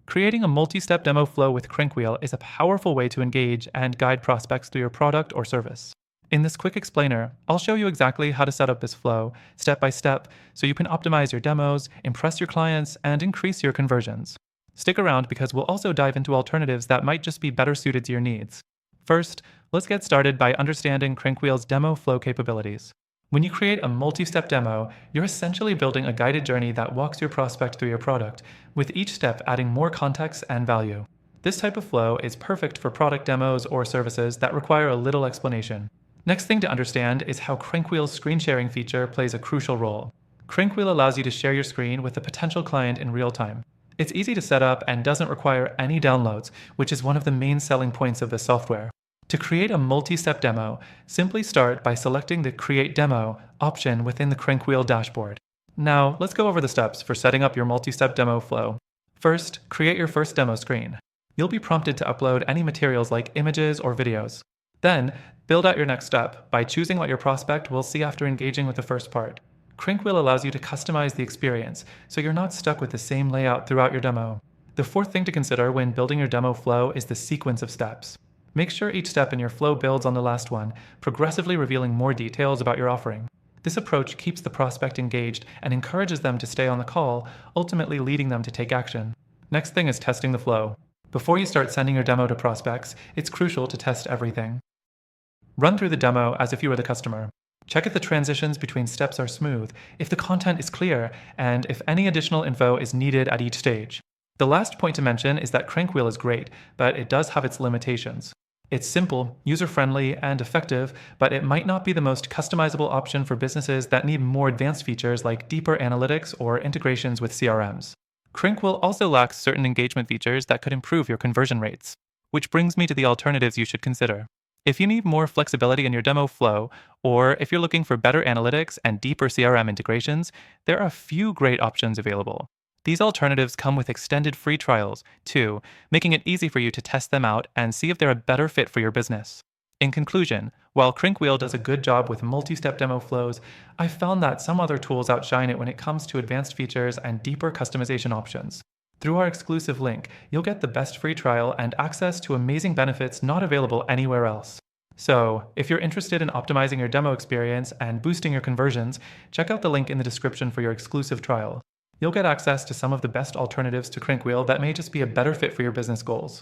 Creating a multi-step demo flow with CrankWheel is a powerful way to engage and guide prospects through your product or service. In this quick explainer, I'll show you exactly how to set up this flow, step by step, so you can optimize your demos, impress your clients, and increase your conversions. Stick around because we'll also dive into alternatives that might just be better suited to your needs. First, let's get started by understanding CrankWheel's demo flow capabilities. When you create a multi-step demo, you're essentially building a guided journey that walks your prospect through your product, with each step adding more context and value. This type of flow is perfect for product demos or services that require a little explanation. Next thing to understand is how CrankWheel's screen sharing feature plays a crucial role. CrankWheel allows you to share your screen with a potential client in real time. It's easy to set up and doesn't require any downloads, which is one of the main selling points of this software. To create a multi-step demo, simply start by selecting the Create Demo option within the CrankWheel dashboard. Now, let's go over the steps for setting up your multi-step demo flow. First, create your first demo screen. You'll be prompted to upload any materials like images or videos. Then, build out your next step by choosing what your prospect will see after engaging with the first part. CrankWheel allows you to customize the experience, so you're not stuck with the same layout throughout your demo. The fourth thing to consider when building your demo flow is the sequence of steps. Make sure each step in your flow builds on the last one, progressively revealing more details about your offering. This approach keeps the prospect engaged and encourages them to stay on the call, ultimately leading them to take action. Next thing is testing the flow. Before you start sending your demo to prospects, it's crucial to test everything. Run through the demo as if you were the customer. Check if the transitions between steps are smooth, if the content is clear, and if any additional info is needed at each stage. The last point to mention is that CrankWheel is great, but it does have its limitations. It's simple, user-friendly, and effective, but it might not be the most customizable option for businesses that need more advanced features like deeper analytics or integrations with CRMs. CrankWheel also lacks certain engagement features that could improve your conversion rates, which brings me to the alternatives you should consider. If you need more flexibility in your demo flow, or if you're looking for better analytics and deeper CRM integrations, there are a few great options available. These alternatives come with extended free trials, too, making it easy for you to test them out and see if they're a better fit for your business. In conclusion, while CrankWheel does a good job with multi-step demo flows, I've found that some other tools outshine it when it comes to advanced features and deeper customization options. Through our exclusive link, you'll get the best free trial and access to amazing benefits not available anywhere else. So, if you're interested in optimizing your demo experience and boosting your conversions, check out the link in the description for your exclusive trial. You'll get access to some of the best alternatives to CrankWheel that may just be a better fit for your business goals.